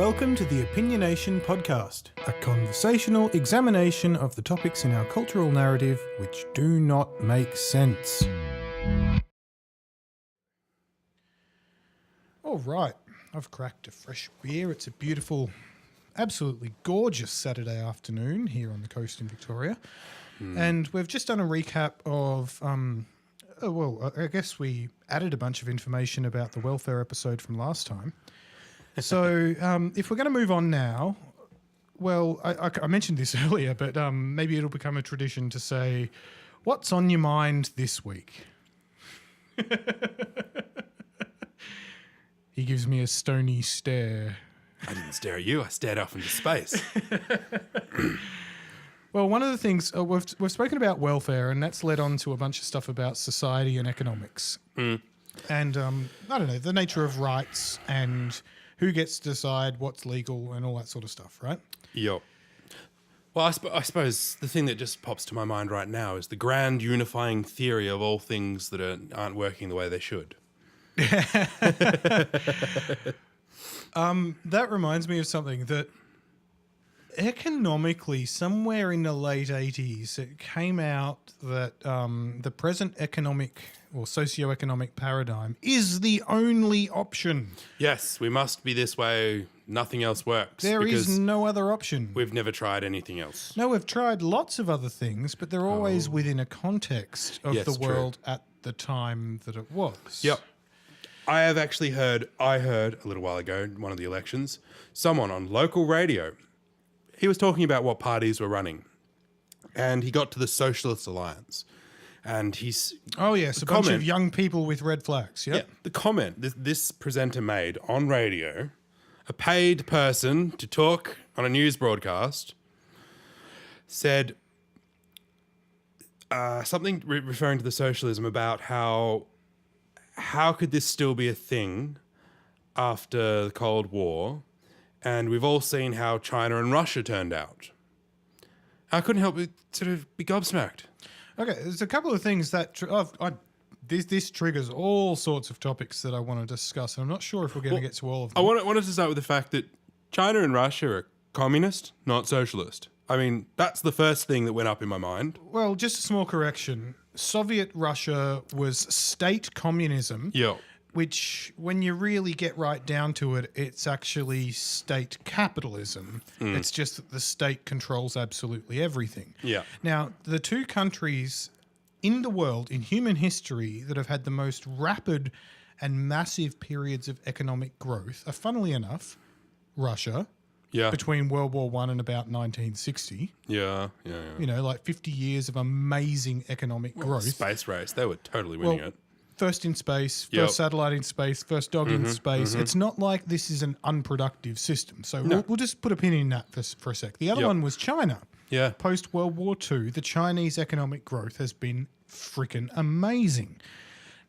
Welcome to the OpinioNation podcast, a conversational examination of the topics in our cultural narrative which do not make sense. All right, I've cracked a fresh beer. It's a beautiful, absolutely gorgeous Saturday afternoon here on the coast in Victoria. And we've just done a recap of, I guess we added a bunch of information about the welfare episode from last time. So if we're going to move on now, well, I mentioned this earlier, but maybe it'll become a tradition to say, what's on your mind this week? He gives me a stony stare. I didn't stare at you. I stared off into space. Well, one of the things, we've spoken about welfare, and that's led on to a bunch of stuff about society and economics. And, I don't know, the nature of rights and who gets to decide what's legal and all that sort of stuff, right? Yup. Well, I suppose the thing that just pops to my mind right now is the grand unifying theory of all things that aren't working the way they should. That reminds me of something that economically, somewhere in the late 80s, it came out that the present economic or socio-economic paradigm is the only option. Yes, we must be this way. Nothing else works. There is no other option. We've never tried anything else. No, we've tried lots of other things, but they're always within a context of Yes, the true. world at the time that it was. Yep. I heard a little while ago in one of the elections, someone on local radio, he was talking about what parties were running. And he got to the Socialist Alliance. And he's... Oh, yes, a bunch of young people with red flags. Yep. Yeah, the comment this presenter made on radio, a paid person to talk on a news broadcast, said something referring to the socialism about how could this still be a thing after the Cold War, and we've all seen how China and Russia turned out. I couldn't help but sort of be gobsmacked. Okay, there's a couple of things that this triggers all sorts of topics that I want to discuss, and I'm not sure if we're going to get to all of them. I wanted to start with the fact that China and Russia are communist, not socialist. I mean, that's the first thing that went up in my mind. Well, just a small correction. Soviet Russia was state communism, Yeah. which, when you really get right down to it, it's actually state capitalism. It's just that the state controls absolutely everything. Yeah. Now, the two countries in the world, in human history, that have had the most rapid and massive periods of economic growth are, funnily enough, Russia, Yeah. between World War I and about 1960. Yeah. You know, like 50 years of amazing economic growth. Space race, they were totally winning it. First in space, first Yep. satellite in space, first dog in space. It's not like this is an unproductive system. So we'll just put a pin in that for a sec. The other Yep. one was China. Yeah. Post World War II, the Chinese economic growth has been freaking amazing.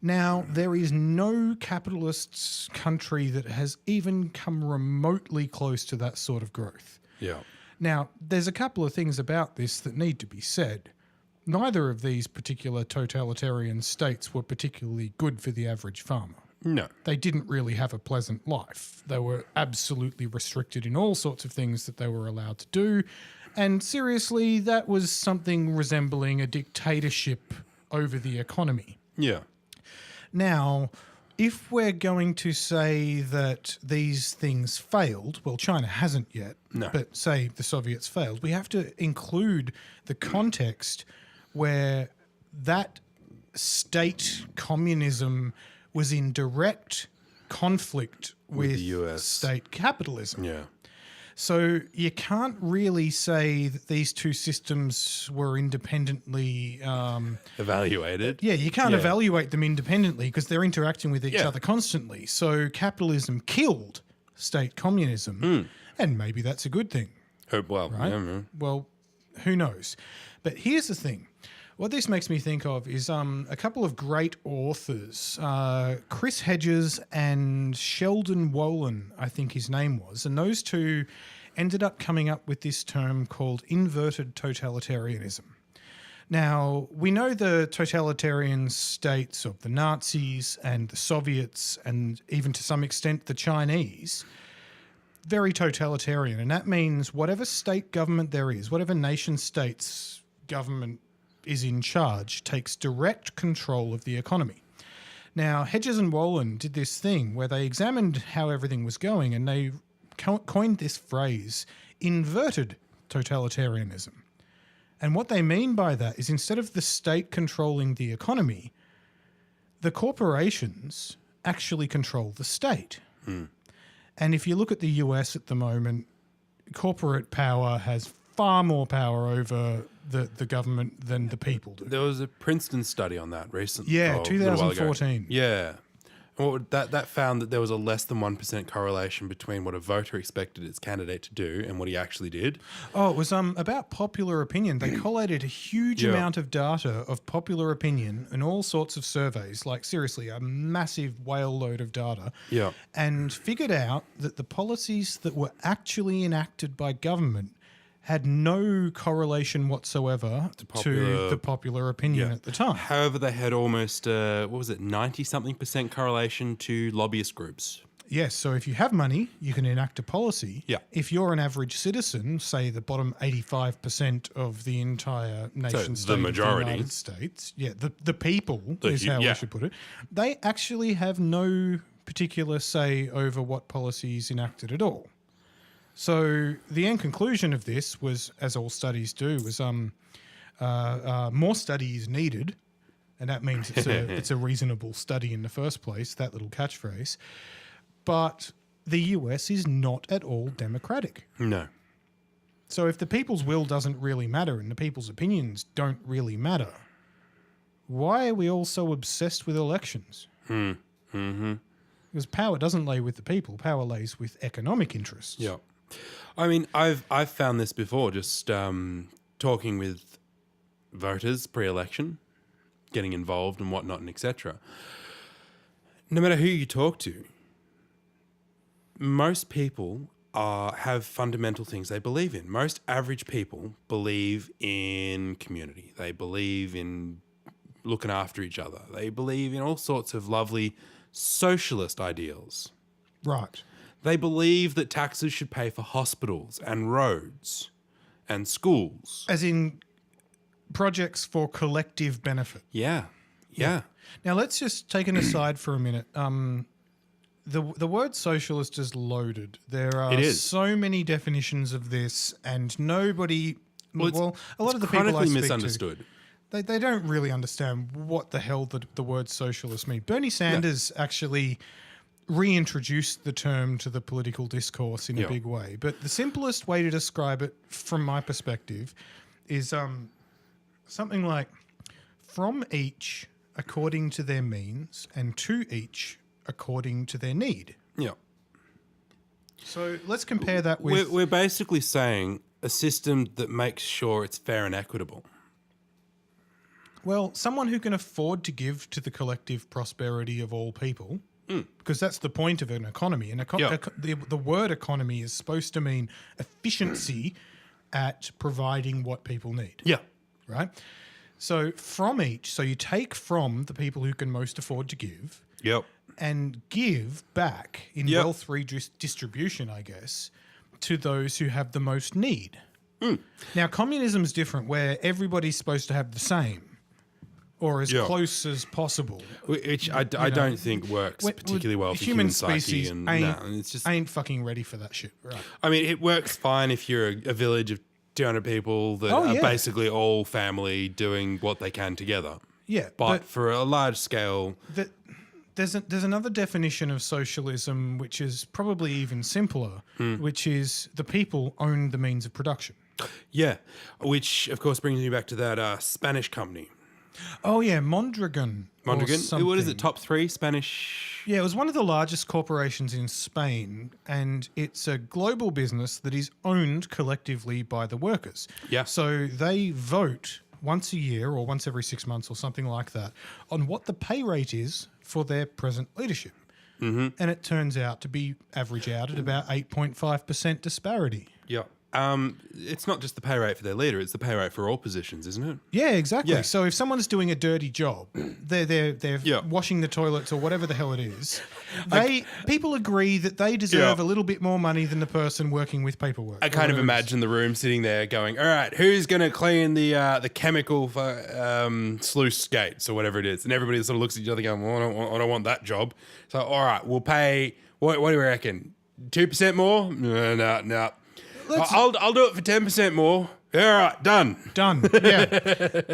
Now, there is no capitalist country that has even come remotely close to that sort of growth. Yeah. Now, there's a couple of things about this that need to be said. Neither of these particular totalitarian states were particularly good for the average farmer. No. They didn't really have a pleasant life. They were absolutely restricted in all sorts of things that they were allowed to do. And seriously, that was something resembling a dictatorship over the economy. Yeah. Now, if we're going to say that these things failed, well, China hasn't yet, No. but say the Soviets failed, we have to include the context where that state communism was in direct conflict with the US. state capitalism. Yeah. So you can't really say that these two systems were independently... Evaluated. Yeah, you can't evaluate them independently because they're interacting with each Yeah. other constantly. So capitalism killed state communism, and maybe that's a good thing, Well, right? yeah. Well, who knows? But here's the thing. What this makes me think of is a couple of great authors, Chris Hedges and Sheldon Wolin, I think his name was, and those two ended up coming up with this term called inverted totalitarianism. Now, we know the totalitarian states of the Nazis and the Soviets and even to some extent the Chinese very totalitarian, and that means whatever state government there is, whatever nation state's government is in charge, takes direct control of the economy. Now, Hedges and Wolin did this thing where they examined how everything was going, and they coined this phrase, inverted totalitarianism. And what they mean by that is instead of the state controlling the economy, the corporations actually control the state. And if you look at the US at the moment, corporate power has far more power over the government than the people do. There was a Princeton study on that recently. Yeah, a little while ago. 2014. Yeah. Well, that found that there was a less than 1% correlation between what a voter expected its candidate to do and what he actually did. Oh, it was about popular opinion. They collated a huge amount of data of popular opinion in all sorts of surveys, like seriously, a massive whale load of data, and figured out that the policies that were actually enacted by government had no correlation whatsoever to the popular opinion at the time. However, they had almost, 90-something% correlation to lobbyist groups. Yes, so if you have money, you can enact a policy. Yeah. If you're an average citizen, say the bottom 85% of the entire nation state, the majority, of the United States, the people is how we should put it, they actually have no particular say over what policy is enacted at all. So the end conclusion of this was, as all studies do, was more study is needed, and that means it's a reasonable study in the first place, that little catchphrase. But the US is not at all democratic. No. So if the people's will doesn't really matter and the people's opinions don't really matter, why are we all so obsessed with elections? Because power doesn't lay with the people. Power lays with economic interests. Yeah. I mean, I've found this before, just talking with voters pre-election, getting involved and whatnot and etc. No matter who you talk to, most people have fundamental things they believe in. Most average people believe in community. They believe in looking after each other. They believe in all sorts of lovely socialist ideals. Right. They believe that taxes should pay for hospitals and roads and schools. As in projects for collective benefit. Yeah. Now, let's just take an aside for a minute. The word socialist is loaded. There are so many definitions of this, and nobody... Well, a lot of the people I chronically speak misunderstood. to, they don't really understand what the hell the word socialist means. Bernie Sanders actually reintroduced the term to the political discourse in a big way. But the simplest way to describe it, from my perspective, is something like from each according to their means and to each according to their need. Yeah. So let's compare that with... We're basically saying a system that makes sure it's fair and equitable. Well, someone who can afford to give to the collective prosperity of all people... Because that's the point of an economy. The word economy is supposed to mean efficiency at providing what people need. Yeah. Right? So from each, so you take from the people who can most afford to give and give back in wealth redistribution, I guess, to those who have the most need. Now, communism is different where everybody's supposed to have the same. Or as close as possible. Which I don't think works particularly well for human species. Ain't fucking ready for that shit. Right. I mean, it works fine if you're a village of 200 people that are basically all family doing what they can together. Yeah. But for a large scale... There's another definition of socialism which is probably even simpler, which is the people own the means of production. Yeah. Which, of course, brings me back to that Spanish company. Oh, yeah, Mondragon. What is it, top 3 Spanish? Yeah, it was one of the largest corporations in Spain, and it's a global business that is owned collectively by the workers. Yeah. So they vote once a year or once every 6 months or something like that on what the pay rate is for their present leadership. And it turns out to be average out at about 8.5% disparity. Yeah. It's not just the pay rate for their leader; it's the pay rate for all positions, isn't it? Yeah, exactly. Yeah. So if someone's doing a dirty job, they're Yeah. washing the toilets or whatever the hell it is, people agree that they deserve Yeah. a little bit more money than the person working with paperwork. I kind of imagine the room sitting there going, all right, who's going to clean the chemical sluice gates or whatever it is? And everybody sort of looks at each other going, well, I don't want that job. So, all right, we'll pay, what do we reckon? 2% more? No. I'll do it for 10% more. All right, done. Yeah.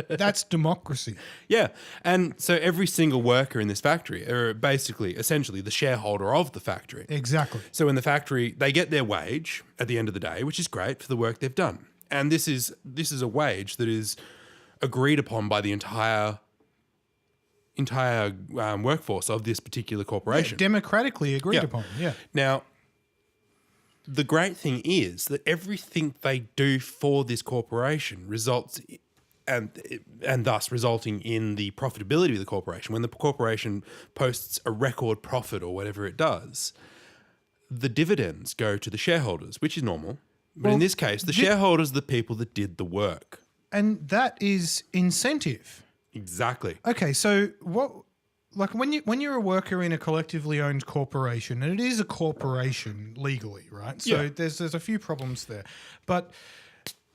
That's democracy. Yeah. And so every single worker in this factory are basically, essentially, the shareholder of the factory. Exactly. So in the factory, they get their wage at the end of the day, which is great for the work they've done. And this is a wage that is agreed upon by the entire workforce of this particular corporation. Democratically agreed upon. Yeah. Now, the great thing is that everything they do for this corporation results and thus resulting in the profitability of the corporation. When the corporation posts a record profit or whatever it does, the dividends go to the shareholders, which is normal. But in this case, the shareholders are the people that did the work. And that is incentive. Exactly. Okay, so what, like when you're a worker in a collectively owned corporation, and it is a corporation legally, right? So Yeah. there's a few problems there, but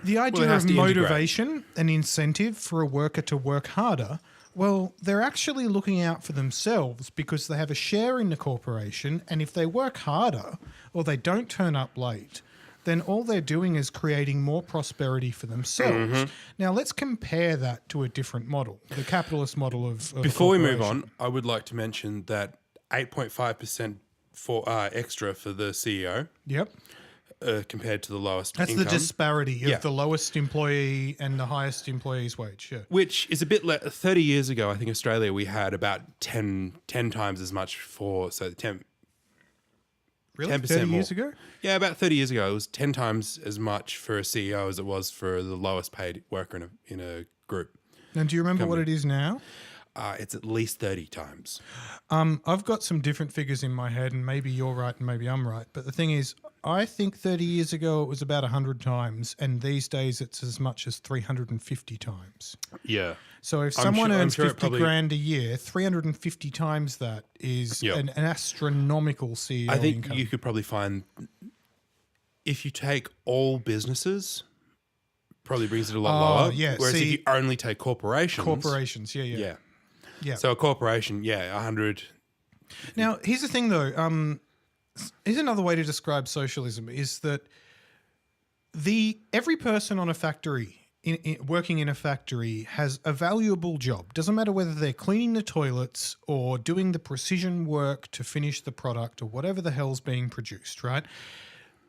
the it idea has of to integrate. motivation and incentive for a worker to work harder, well, they're actually looking out for themselves because they have a share in the corporation, and if they work harder or they don't turn up late, then all they're doing is creating more prosperity for themselves. Mm-hmm. Now, let's compare that to a different model, the capitalist model of Before we move corporation. on, I would like to mention that 8.5% for extra for the CEO Yep. compared to the lowest That's income. the disparity of Yeah. the lowest employee and the highest employee's wage. Yeah. Which is a bit 30 years ago, I think Australia, we had about 10 times as much for, so 10, Really? 10% 30 more. years ago? Yeah, about 30 years ago, it was 10 times as much for a CEO as it was for the lowest paid worker in a group. And do you remember what it is now? It's at least 30 times. I've got some different figures in my head, and maybe you're right and maybe I'm right. But the thing is, I think 30 years ago it was about 100 times, and these days it's as much as 350 times. Yeah. So if someone I'm earns sure it 50 probably- grand a year, 350 times that is Yep. an astronomical CEO I think income. you could probably find, if you take all businesses, probably brings it a lot lower. yeah, Whereas see- if you only take corporations. Corporations, yeah. Yeah. So a corporation, 100. Now, here's the thing, though. Here's another way to describe socialism: is that every person on a factory, working in a factory, has a valuable job. Doesn't matter whether they're cleaning the toilets or doing the precision work to finish the product or whatever the hell's being produced. Right?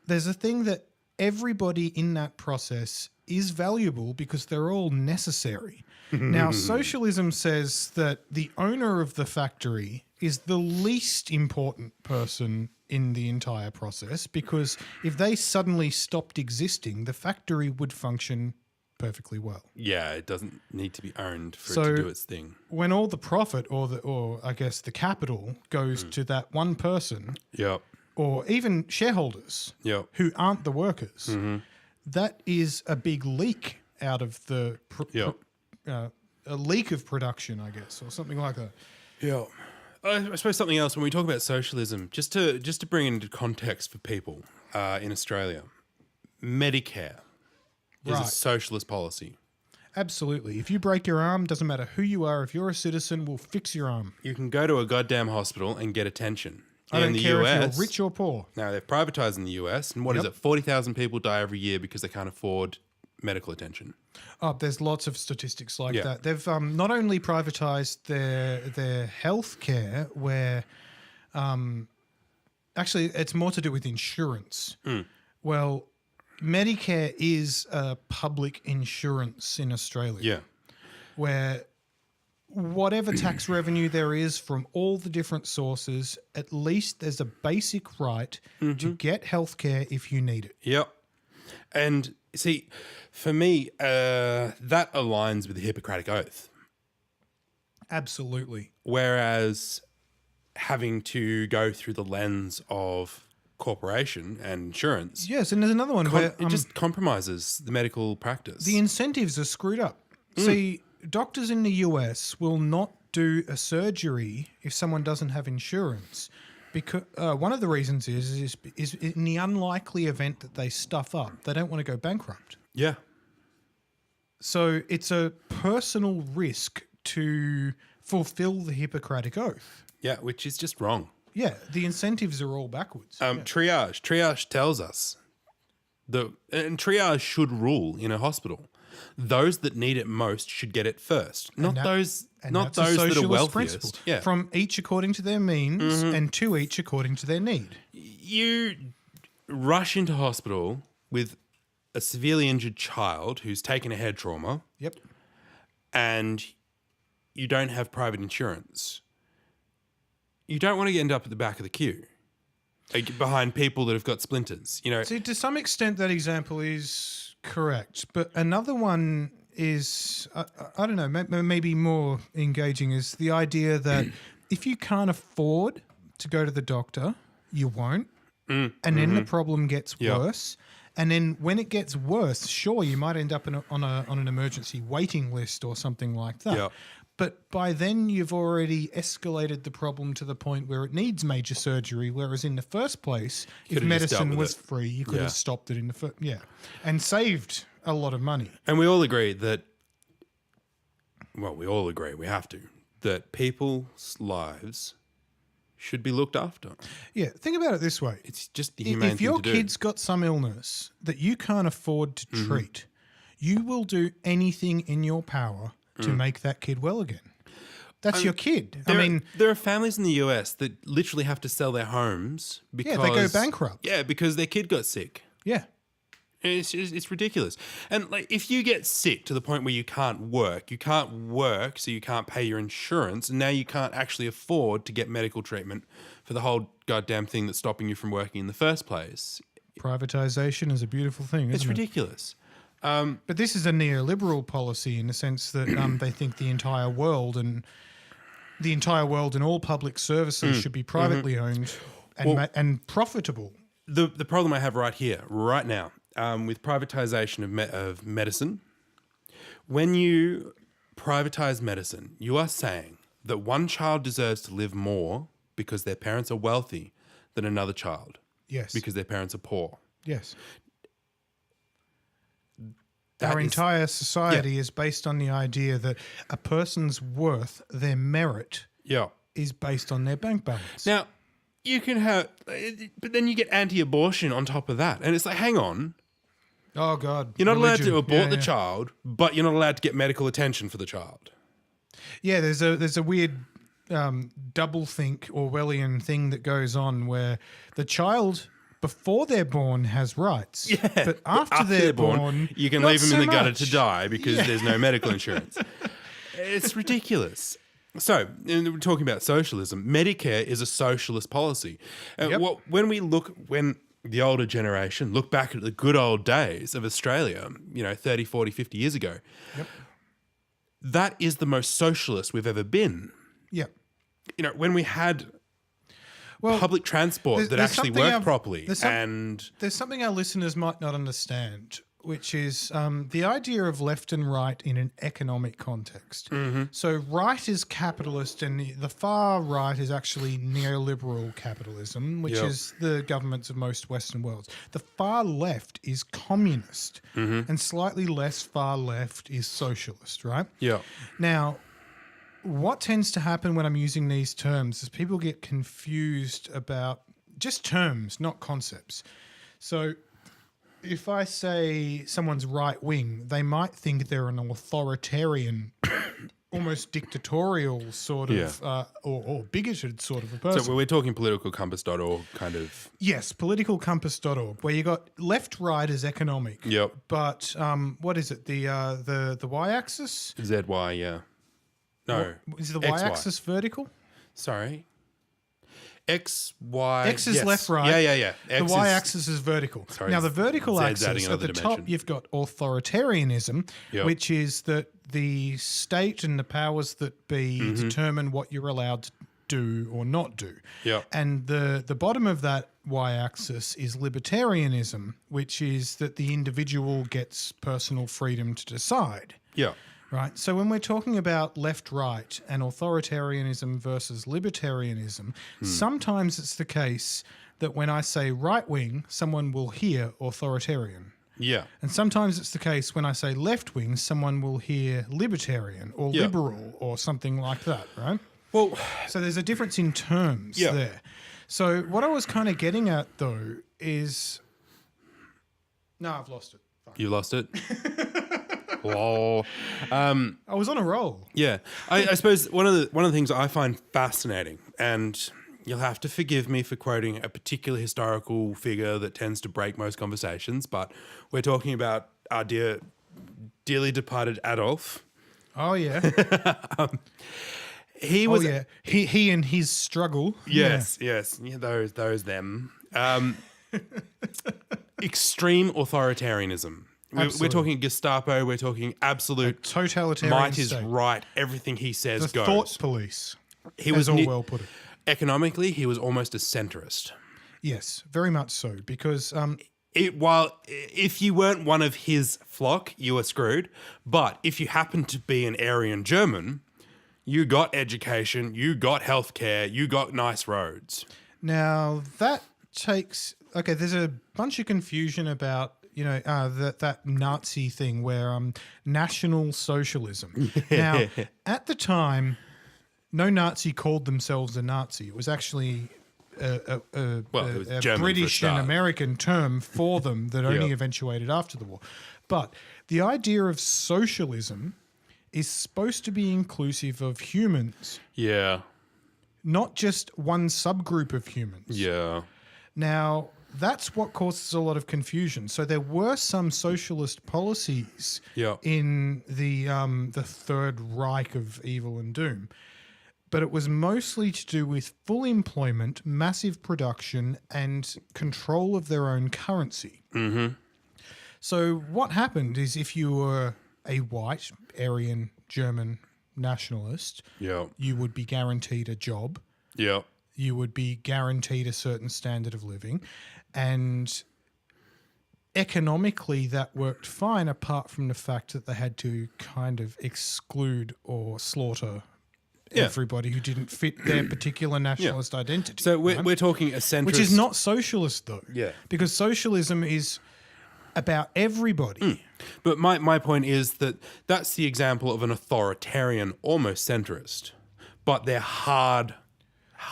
There's a thing that everybody in that process is valuable because they're all necessary. Now, socialism says that the owner of the factory is the least important person in the entire process because if they suddenly stopped existing, the factory would function perfectly well. Yeah, it doesn't need to be owned for it So- to do its thing. When all the profit or I guess the capital goes to that one person Yep. or even shareholders Yep. who aren't the workers, that is a big leak out of the Yep. a leak of production, I guess, or something like that. Yeah. I suppose something else when we talk about socialism, just to bring into context for people in Australia, Medicare is a Right. socialist policy. Absolutely. If you break your arm, doesn't matter who you are. If you're a citizen, we'll fix your arm. You can go to a goddamn hospital and get attention. I in don't the care US, if you're rich or poor. now they've privatized in the US, and what is Yep. it? 40,000 people die every year because they can't afford medical attention. Oh, there's lots of statistics like Yeah. that. They've not only privatized their health care, where actually it's more to do with insurance. Well, Medicare is a public insurance in Australia. Yeah. Where whatever tax revenue there is from all the different sources, at least there's a basic right to get healthcare if you need it. Yep. And see, for me, that aligns with the Hippocratic Oath. Absolutely. Whereas having to go through the lens of corporation and insurance. Yes, and there's another one where It just compromises the medical practice. the incentives are screwed up. See, doctors in the US will not do a surgery if someone doesn't have insurance. Because one of the reasons is in the unlikely event that they stuff up, they don't want to go bankrupt. Yeah. So it's a personal risk to fulfill the Hippocratic Oath. Yeah, which is just wrong. Yeah, the incentives are all backwards. Triage. Triage tells us and triage should rule in a hospital. Those that need it most should get it first, not those that are socialist wealthiest. principle. Yeah. From each according to their means and to each according to their need. You rush into hospital with a severely injured child who's taken a head trauma. Yep. And you don't have private insurance. You don't want to end up at the back of the queue, like behind people that have got splinters. See, to some extent, that example is correct. But another one is, I don't know, maybe more engaging is the idea that if you can't afford to go to the doctor, you won't. And then the problem gets worse. And then when it gets worse, sure, you might end up on an emergency waiting list or something like that. Yeah. But by then you've already escalated the problem to the point where it needs major surgery, whereas in the first place, if Could've just dealt medicine with was it. free, you could have stopped it in the first, and saved a lot of money. And we all agree that, we have to, that people's lives should be looked after. Yeah, think about it this way. It's just the humane If thing your to do. kid's got some illness that you can't afford to treat, you will do anything in your power to make that kid well again. That's your kid. There are families in the US that literally have to sell their homes because they go bankrupt. Yeah, because their kid got sick. Yeah. It's ridiculous. And like, if you get sick to the point where you can't work, so you can't pay your insurance, and now you can't actually afford to get medical treatment for the whole goddamn thing that's stopping you from working in the first place. Privatization is a beautiful thing, It's isn't it? ridiculous. But this is a neoliberal policy in the sense that they think the entire world and all public services should be privately owned and profitable. The problem I have right now, with privatization of medicine, when you privatize medicine, you are saying that one child deserves to live more because their parents are wealthy than another child. Yes. Because their parents are poor. Yes. That Our is- entire society is based on the idea that a person's worth, their merit, Yeah. is based on their bank balance. Now, you can have, but then you get anti-abortion on top of that. And it's like, hang on, Oh, God. you're not allowed religion. to abort Yeah, the child, but you're not allowed to get medical attention for the child. Yeah, there's a weird doublethink Orwellian thing that goes on where the child before they're born has rights, but after they're born, you can not leave them so in the gutter much. to die because there's no medical insurance. It's ridiculous. So, and we're talking about socialism. Medicare is a socialist policy. Yep. When the older generation look back at the good old days of Australia, 30, 40, 50 years ago, that is the most socialist we've ever been. Yeah. When we had Well, public transport that there's actually something worked properly. there's something our listeners might not understand, which is the idea of left and right in an economic context. So right is capitalist and the far right is actually neoliberal capitalism, which is the governments of most Western worlds. The far left is communist and slightly less far left is socialist, right? Yeah. Now, what tends to happen when I'm using these terms is people get confused about just terms, not concepts. So if I say someone's right wing, they might think they're an authoritarian, almost dictatorial sort of, or bigoted sort of a person. So we're talking politicalcompass.org kind of. Yes, politicalcompass.org, where you got left, right is economic. Yep. But what is it? The y-axis? ZY, yeah. No. Is the XY. y-axis vertical? Sorry. X, Y. X is yes. left, right. Yeah. The y-axis is vertical. Sorry, Now, the vertical Z's adding axis, at another the top, dimension. you've got authoritarianism, Yep. which is that the state and the powers that be determine what you're allowed do or not do. Yeah. And the bottom of that y-axis is libertarianism, which is that the individual gets personal freedom to decide. Yeah. Right. So when we're talking about left, right, and authoritarianism versus libertarianism, sometimes it's the case that when I say right wing, someone will hear authoritarian. Yeah. And sometimes it's the case when I say left wing, someone will hear libertarian or Yeah. liberal or something like that, right? Well, So there's a difference in terms Yeah. there. So what I was kind of getting at, though, is... No, I've lost it. Fine. you lost it. Lol. I was on a roll. Yeah, I suppose one of the things I find fascinating, and you'll have to forgive me for quoting a particular historical figure that tends to break most conversations, but we're talking about our dearly departed Adolf. Oh, yeah. He Oh, was yeah. He and his struggle. yes, yes, yeah, those them. Extreme authoritarianism. We're Absolutely. talking Gestapo. We're talking absolute Totalitarian might is state. right. Everything he says The goes. thought police, He as was Orwell put it. economically, he was almost a centrist. Yes, very much so, because While if you weren't one of his flock, you were screwed. But if you happened to be an Aryan German, you got education, you got healthcare, you got nice roads. now that takes... Okay, there's a bunch of confusion about, that Nazi thing where National Socialism. Now, at the time, no Nazi called themselves a Nazi. It was actually It was a German for a British and start. American term for them that only Yeah. eventuated after the war. But the idea of socialism is supposed to be inclusive of humans, Yeah, not just one subgroup of humans. yeah, Now, that's what causes a lot of confusion. So there were some socialist policies Yeah. in the Third Reich of Evil and Doom, but it was mostly to do with full employment, massive production, and control of their own currency. Mm-hmm. So what happened is if you were a white, Aryan, German nationalist, yeah, you would be guaranteed a job. yeah. You would be guaranteed a certain standard of living. And economically, that worked fine, apart from the fact that they had to kind of exclude or slaughter Yeah. everybody who didn't fit their particular nationalist identity. So we're, right? we're talking a centrist, Which is not socialist, though. Yeah. Because socialism is about everybody. But my point is that that's the example of an authoritarian, almost centrist, but they're hard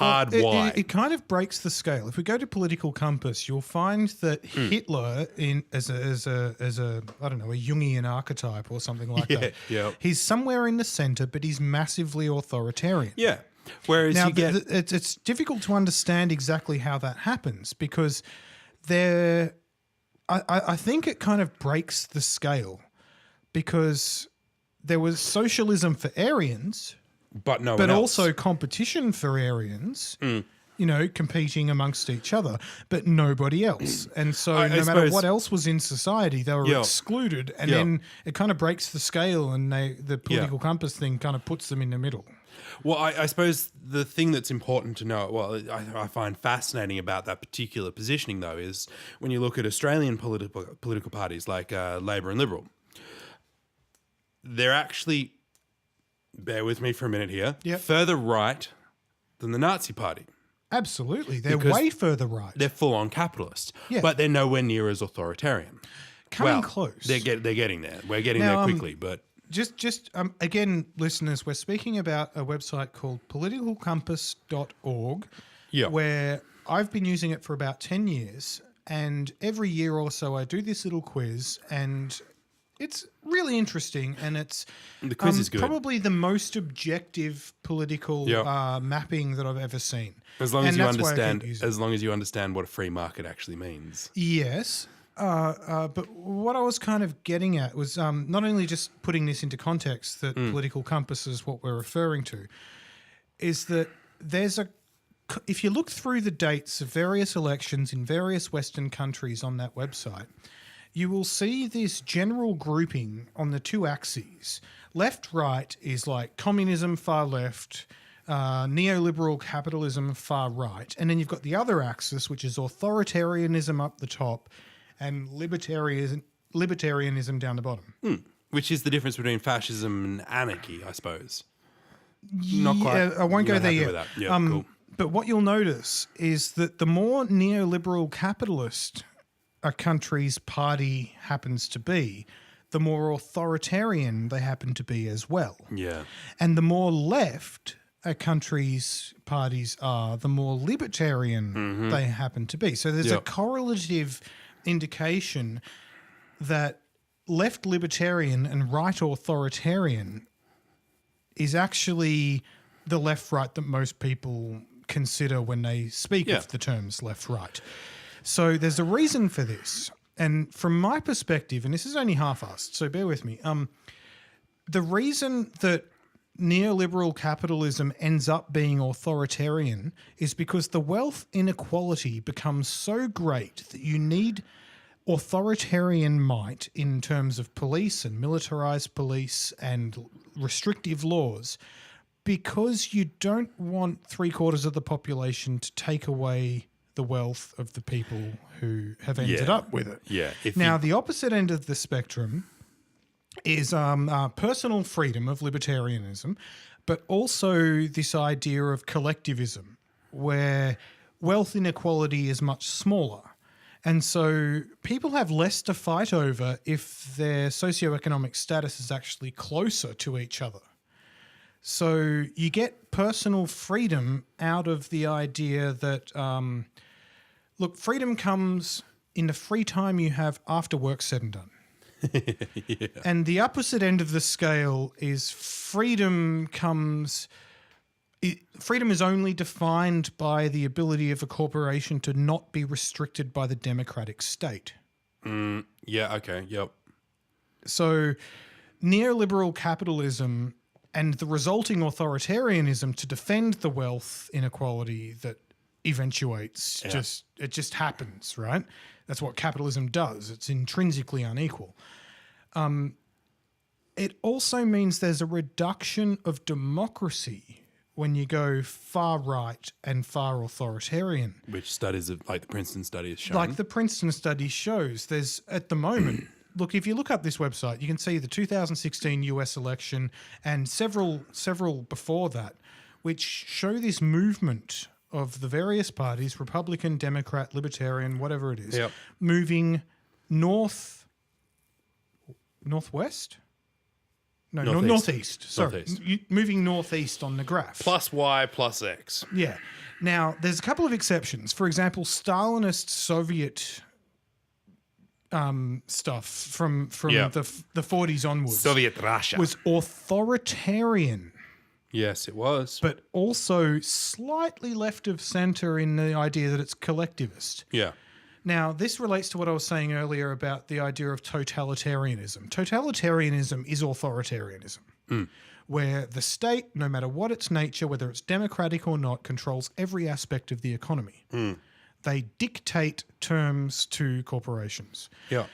wide. It kind of breaks the scale. If we go to Political Compass, you'll find that Hitler, as a I don't know, a Jungian archetype or something like that. yeah. He's somewhere in the center, but he's massively authoritarian. Yeah. Whereas Now, you get it's difficult to understand exactly how that happens because I think it kind of breaks the scale because there was socialism for Aryans, but no but one else. also competition for Aryans, competing amongst each other, but nobody else. And so I no matter suppose- what else was in society, they were Yeah. excluded. And Yeah. then it kind of breaks the scale and the political compass thing kind of puts them in the middle. Well, I suppose the thing that's important to know, I find fascinating about that particular positioning, though, is when you look at Australian political parties like Labor and Liberal, they're actually, bear with me for a minute here, Yep. further right than the Nazi Party. Absolutely. They're Because way further right. They're full-on capitalist, Yeah. but they're nowhere near as authoritarian. Coming Well, close. They're getting there. We're getting Now, there quickly, but Just again, listeners, we're speaking about a website called politicalcompass.org, Yeah. where I've been using it for about 10 years. And every year or so, I do this little quiz, and it's really interesting. And it's the quiz is good. probably the most objective political Yeah. mapping that I've ever seen. As long And as you that's why I keep understand, using it. as long as you understand what a free market actually means. Yes. But what I was kind of getting at was not only just putting this into context that political compass is what we're referring to, is that if you look through the dates of various elections in various Western countries on that website, you will see this general grouping on the two axes. Left, right is like communism, far left, neoliberal capitalism far right, and then you've got the other axis, which is authoritarianism up the top and libertarianism down the bottom. Which is the difference between fascism and anarchy, I suppose. Not quite. Yeah, I won't You're go there happy yet. with that. Yeah, cool. But what you'll notice is that the more neoliberal capitalist a country's party happens to be, the more authoritarian they happen to be as well. Yeah. And the more left a country's parties are, the more libertarian they happen to be. So there's a correlative indication that left libertarian and right authoritarian is actually the left-right that most people consider when they speak of the terms left-right. So there's a reason for this. And from my perspective, and this is only half-assed, so bear with me, the reason that neoliberal capitalism ends up being authoritarian is because the wealth inequality becomes so great that you need authoritarian might in terms of police and militarized police and restrictive laws, because you don't want 3/4 of the population to take away the wealth of the people who have ended up with it. Yeah. Now, the opposite end of the spectrum is personal freedom of libertarianism, but also this idea of collectivism, where wealth inequality is much smaller. And so people have less to fight over if their socioeconomic status is actually closer to each other. So you get personal freedom out of the idea that, look, freedom comes in the free time you have after work's said and done. And the opposite end of the scale is freedom is only defined by the ability of a corporation to not be restricted by the democratic state. Yeah, okay, yep. So neoliberal capitalism and the resulting authoritarianism to defend the wealth inequality that eventuates, it just happens, right? That's what capitalism does. It's intrinsically unequal. It also means there's a reduction of democracy when you go far right and far authoritarian. Which studies, like the Princeton study has shown. Like the Princeton study shows, there's at the moment, look, if you look up this website, you can see the 2016 US election and several before that, which show this movement of the various parties, Republican, Democrat, Libertarian, whatever it is, moving northwest? No, northeast. Sorry. Northeast. Moving northeast on the graph. Plus Y plus X. Yeah. Now, there's a couple of exceptions. For example, Stalinist Soviet stuff from the 40s onwards Soviet Russia. was authoritarian. Yes, it was. But also slightly left of center in the idea that it's collectivist. Yeah. Now, this relates to what I was saying earlier about the idea of totalitarianism. Totalitarianism is authoritarianism, where the state, no matter what its nature, whether it's democratic or not, controls every aspect of the economy. They dictate terms to corporations. Yeah.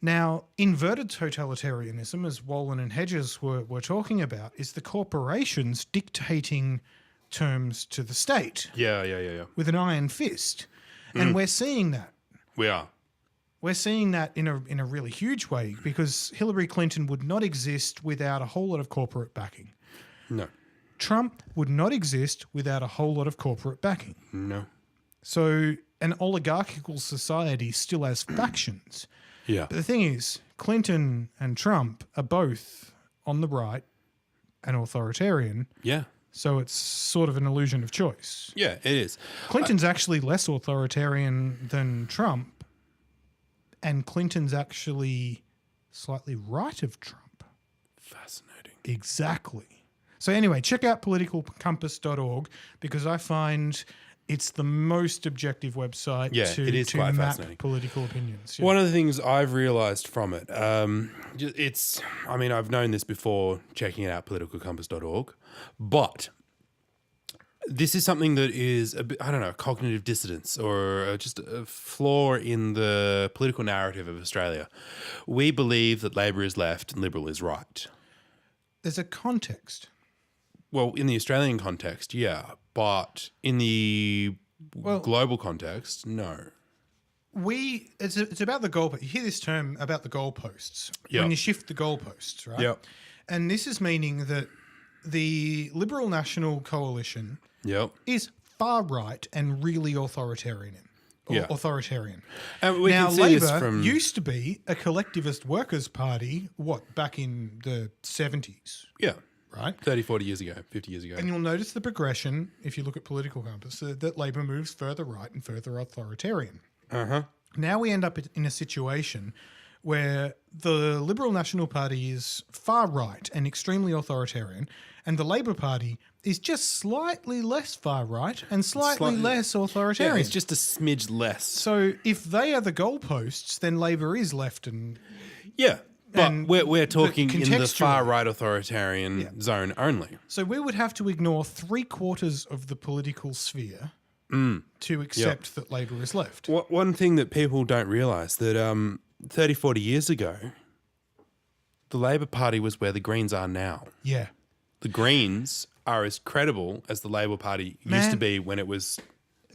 Now, inverted totalitarianism, as Wallen and Hedges were talking about, is the corporations dictating terms to the state. Yeah. With an iron fist. And we're seeing that. We are. We're seeing that in a really huge way, because Hillary Clinton would not exist without a whole lot of corporate backing. No. Trump would not exist without a whole lot of corporate backing. No. So an oligarchical society still has factions. Yeah. But the thing is, Clinton and Trump are both on the right and authoritarian. Yeah. So it's sort of an illusion of choice. Yeah, it is. Clinton's actually less authoritarian than Trump, and Clinton's actually slightly right of Trump. Fascinating. Exactly. So anyway, check out politicalcompass.org, because I find it's the most objective website it is to quite map fascinating. political opinions. Yeah. One of the things I've realised from it, I've known this before checking it out, politicalcompass.org, but this is something that is a bit, cognitive dissonance or just a flaw in the political narrative of Australia. We believe that Labor is left and Liberal is right. There's a context. Well, in the Australian context, yeah, but in the global context, no. It's about the goal. You hear this term about the goalposts Yep. when you shift the goalposts, right? Yep. And this is meaning that the Liberal National Coalition Yep. is far right and really authoritarian. Yeah. Authoritarian. And we Now, can see this Labor from used to be a collectivist workers' party, back in the 70s, right? 30, 40 years ago, 50 years ago. And you'll notice the progression, if you look at political compass, that Labor moves further right and further authoritarian. Uh-huh. Now we end up in a situation where the Liberal National Party is far right and extremely authoritarian, and the Labor Party is just slightly less far right and slightly less authoritarian. Yeah, it's just a smidge less. So if they are the goalposts, then Labor is left and Yeah, but And we're talking in the contextually- far right authoritarian zone only. so we would have to ignore 3/4 of the political sphere to accept that Labor is left. One thing that people don't realise that 30, 40 years ago, the Labor Party was where the Greens are now. Yeah. The Greens are as credible as the Labor Party used to be when it was...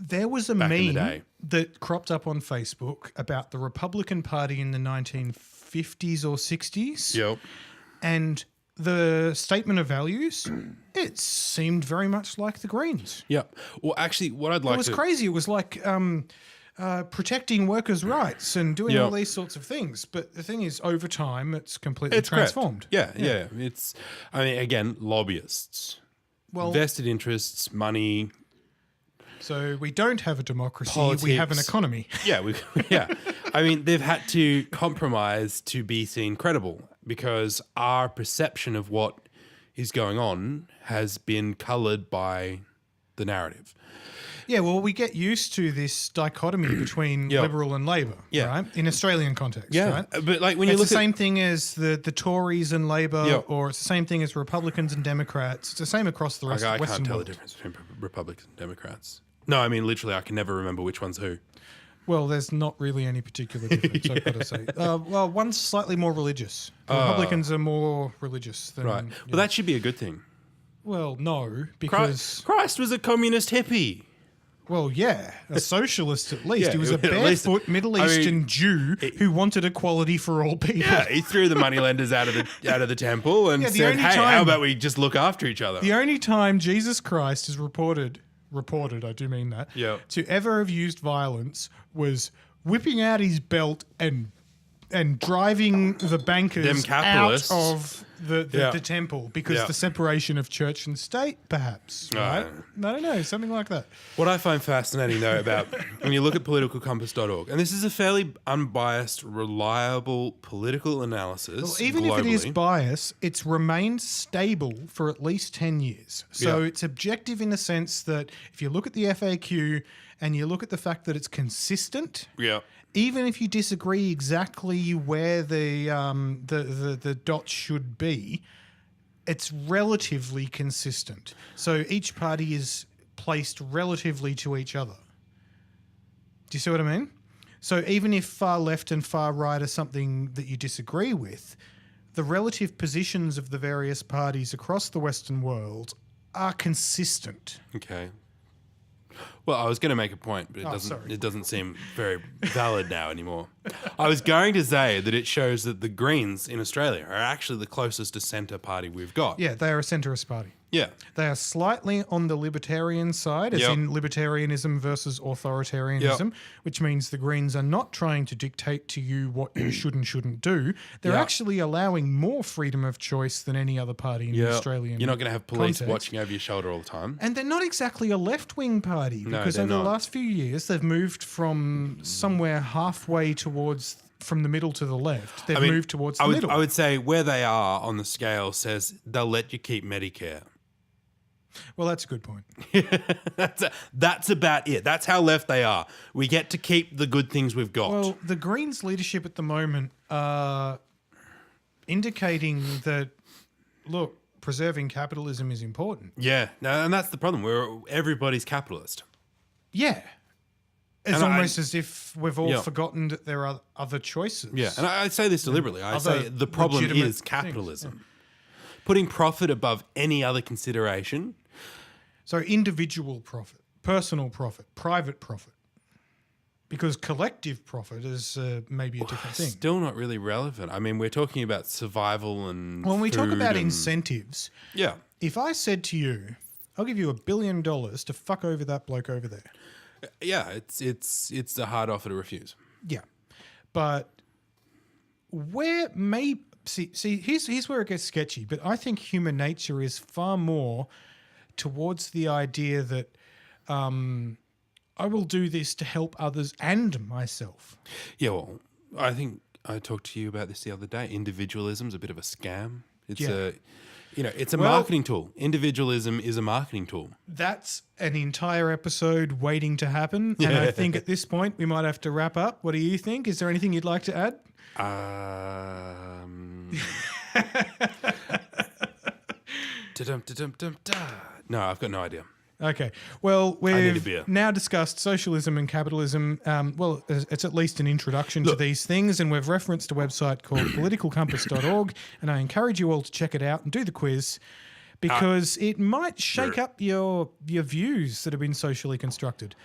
There was a in the meme day. that cropped up on Facebook about the Republican Party in the 1950s or 60s. Yep. And the statement of values, it seemed very much like the Greens. Yep. Well, actually, what I'd like It was to... crazy. It was like protecting workers' rights and doing Yep. all these sorts of things. But the thing is, over time, it's completely It's correct. transformed. Yeah. It's, I mean, again, lobbyists, Well, vested interests, money. so we don't have a democracy. We have an Politics. economy. Yeah. I mean, they've had to compromise to be seen credible because our perception of what is going on has been coloured by the narrative. Yeah, well, we get used to this dichotomy between Liberal and Labor, right? In Australian context, right? But like when you It's look the same thing as the Tories and Labor, Yeah. or it's the same thing as Republicans and Democrats. It's the same across the rest I of the Western can't tell world. the difference between Republicans and Democrats. No, I mean literally, I can never remember which one's who. Well, there's not really any particular difference, I've got to say. Well, one's slightly more religious. The Republicans are more religious than... Right. Well, that should be a good thing. Well, no, because... Christ was a communist hippie. Well, yeah, a socialist at least. Yeah, He was a at least- barefoot Middle I mean, Eastern Jew who wanted equality for all people. Yeah, he threw the moneylenders out of the temple and Yeah, the said, only "Hey, how time- about we just look after each other?" The only time Jesus Christ is reported, I do mean that, Yeah. to ever have used violence was whipping out his belt and driving the bankers Them out capitalists. of the temple because Yeah. the separation of church and state, perhaps, right? I don't know, something like that. What I find fascinating, though, about when you look at politicalcompass.org, and this is a fairly unbiased, reliable political analysis. Well, even if it is globally. bias, it's remained stable for at least 10 years. So Yeah. it's objective in the sense that if you look at the FAQ and you look at the fact that it's consistent, Yeah. even if you disagree exactly where the dots should be, it's relatively consistent. So each party is placed relatively to each other. Do you see what I mean? So even if far left and far right are something that you disagree with, the relative positions of the various parties across the Western world are consistent. Okay. Well, I was going to make a point, but sorry. it doesn't seem very valid now anymore. I was going to say that it shows that the Greens in Australia are actually the closest to centre party we've got. Yeah, they are a centrist party. Yeah. They are slightly on the libertarian side, as Yep. in libertarianism versus authoritarianism, Yep. which means the Greens are not trying to dictate to you what you should and shouldn't do. They're Yep. actually allowing more freedom of choice than any other party in the Australian You're not going to have police context. watching over your shoulder all the time. And they're not exactly a left-wing party No, because they're over the not. last few years they've moved from somewhere halfway towards from the middle to the left. They've moved towards the middle. I would say where they are on the scale says they'll let you keep Medicare. Well, that's a good point. That's about it. That's how left they are. We get to keep the good things we've got. Well, the Greens' leadership at the moment are indicating that, look, preserving capitalism is important. yeah, no, and that's the problem. Everybody's capitalist. Yeah. It's And almost as if we've all Yeah. forgotten that there are other choices. Yeah, and I say this deliberately. I say the problem legitimate is things, capitalism. putting profit above any other consideration. So individual profit, personal profit, private profit. Because collective profit is maybe a different thing. Still not really relevant. I mean, we're talking about survival and When we talk food about and- incentives, Yeah. if I said to you, I'll give you $1 billion to fuck over that bloke over there. Yeah, it's a hard offer to refuse. Yeah. But where may see here's where it gets sketchy, but I think human nature is far more towards the idea that I will do this to help others and myself. Yeah, well, I think I talked to you about this the other day. Individualism's a bit of a scam. It's it's a marketing tool. Individualism is a marketing tool. That's an entire episode waiting to happen. And I think at this point we might have to wrap up. What do you think? Is there anything you'd like to add? No, I've got no idea. Okay. Well, need a we've beer. now discussed socialism and capitalism. Well, it's at least an introduction to these things, and we've referenced a website called politicalcompass.org, and I encourage you all to check it out and do the quiz because it might shake up your views that have been socially constructed.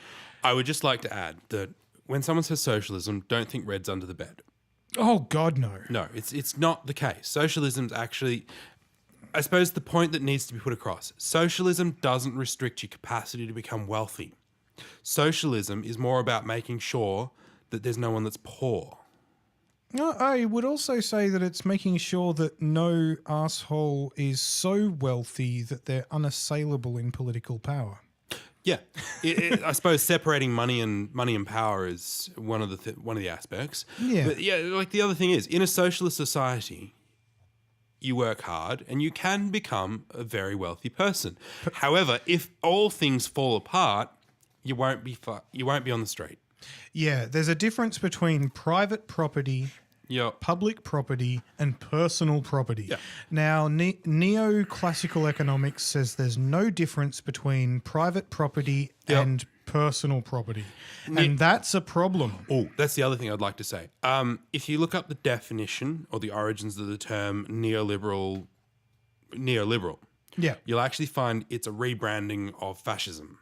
I would just like to add that when someone says socialism, don't think red's under the bed. Oh, God, no. No, it's not the case. Socialism's actually, I suppose the point that needs to be put across, socialism doesn't restrict your capacity to become wealthy. Socialism is more about making sure that there's no one that's poor. No, I would also say that it's making sure that no asshole is so wealthy that they're unassailable in political power. Yeah, I suppose separating money and power is one of the aspects. Yeah. But yeah, like the other thing is, in a socialist society, you work hard and you can become a very wealthy person. However, if all things fall apart, you won't be on the street. Yeah, there's a difference between private property, Yep. public property, and personal property. Yeah. Now, neoclassical economics says there's no difference between private property Yep. and personal property. And that's a problem. Oh, that's the other thing I'd like to say. If you look up the definition or the origins of the term neoliberal, Yeah. you'll actually find it's a rebranding of fascism.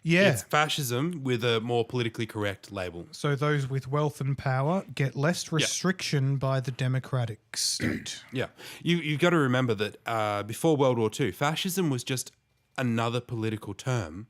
Yeah. It's fascism with a more politically correct label. So those with wealth and power get less restriction by the democratic state. Yeah. You've got to remember that before World War II, fascism was just another political term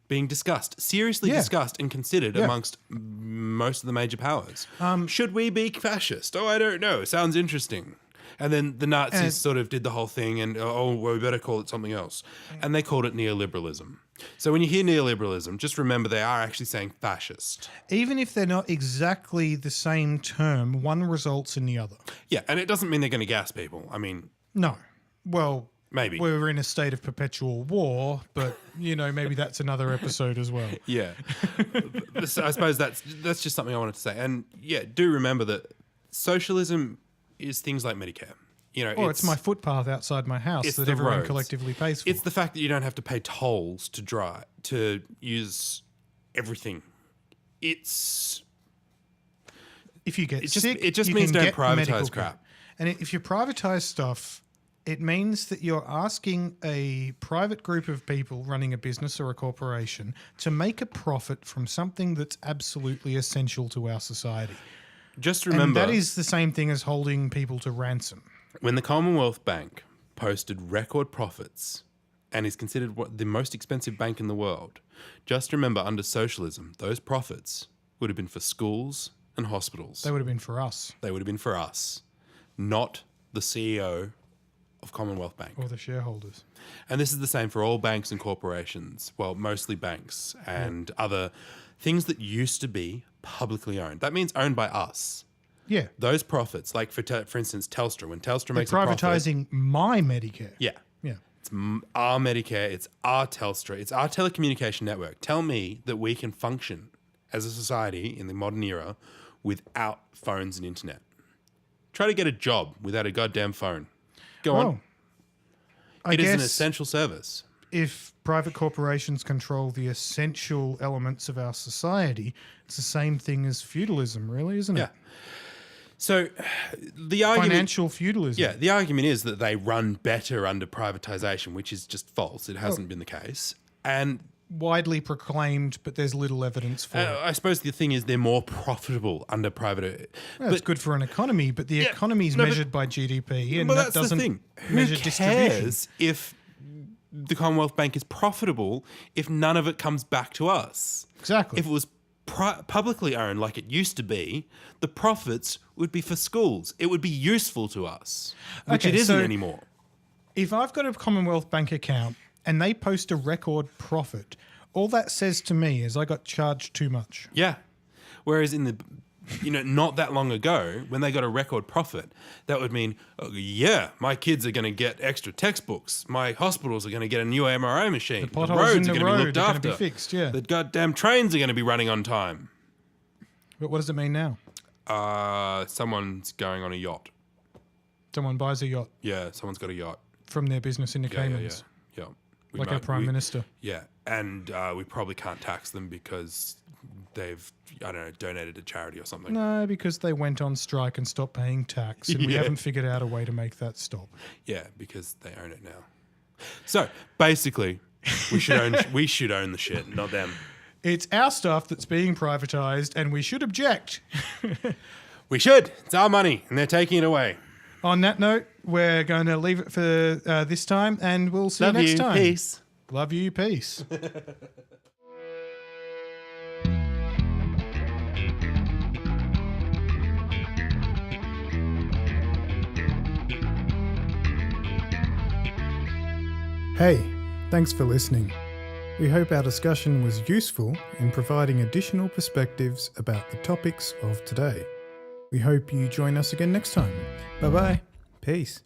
being seriously discussed and considered amongst most of the major powers. Should we be fascist? Oh, I don't know. Sounds interesting. And then the Nazis sort of did the whole thing and, well, we better call it something else. And they called it neoliberalism. So when you hear neoliberalism, just remember they are actually saying fascist. Even if they're not exactly the same term, one results in the other. Yeah, and it doesn't mean they're going to gas people. I mean, No. Well, maybe. we're in a state of perpetual war, but, maybe that's another episode as well. Yeah. So I suppose that's just something I wanted to say. And yeah, do remember that socialism is things like Medicare. Or it's my footpath outside my house it's that the everyone roads. collectively pays for. It's the fact that you don't have to pay tolls to use everything. If you get just- sick, it just you means can don't get privatise medical crap. care. And if you privatize stuff, it means that you're asking a private group of people running a business or a corporation to make a profit from something that's absolutely essential to our society. Just remember, And that is the same thing as holding people to ransom. when the Commonwealth Bank posted record profits and is considered the most expensive bank in the world, just remember under socialism, those profits would have been for schools and hospitals. They would have been for us They would have been for us, not the CEO of Commonwealth Bank. or the shareholders. And this is the same for all banks and corporations. Well, mostly banks and other things that used to be publicly owned. That means owned by us. Yeah. Those profits, like for instance, Telstra, when Telstra They're makes a profit. privatizing my Medicare. Yeah. Yeah. It's our Medicare, it's our Telstra, it's our telecommunication network. Tell me that we can function as a society in the modern era without phones and internet. Try to get a job without a goddamn phone. Go on. I It is an guess essential service. if private corporations control the essential elements of our society, it's the same thing as feudalism, really, isn't Yeah. it? So the argument, Financial feudalism. yeah, the argument is that they run better under privatization, which is just false. It hasn't been the case. And Widely proclaimed, but there's little evidence for it. I suppose the thing is they're more profitable under private. Well, it's good for an economy, but the economy is measured by GDP, and But that that's doesn't the thing. measure Who distribution. cares if the Commonwealth Bank is profitable if none of it comes back to us? Exactly. If it was publicly owned like it used to be, the profits would be for schools. It would be useful to us, which Okay, it isn't so anymore. If I've got a Commonwealth Bank account and they post a record profit, all that says to me is I got charged too much. Yeah. Whereas in the, not that long ago, when they got a record profit, that would mean, oh, yeah, my kids are going to get extra textbooks. My hospitals are going to get a new MRI machine. The potholes roads in the are going to be road looked are gonna after. be fixed, yeah. The goddamn trains are going to be running on time. But what does it mean now? Someone's going on a yacht. Someone buys a yacht Yeah, someone's got a yacht. from their business in the Yeah, Caymans, yeah. We like our Prime Minister. Yeah, and we probably can't tax them because they've, donated to charity or something. No, because they went on strike and stopped paying tax, and we Yeah. haven't figured out a way to make that stop. Yeah, because they own it now. So basically, we should own the shit, not them. It's our stuff that's being privatized, and we should object. We should. It's our money, and they're taking it away. On that note, we're going to leave it for this time, and we'll see you next time. Peace. Love you. Peace. Hey, thanks for listening. We hope our discussion was useful in providing additional perspectives about the topics of today. We hope you join us again next time. Bye-bye. Peace.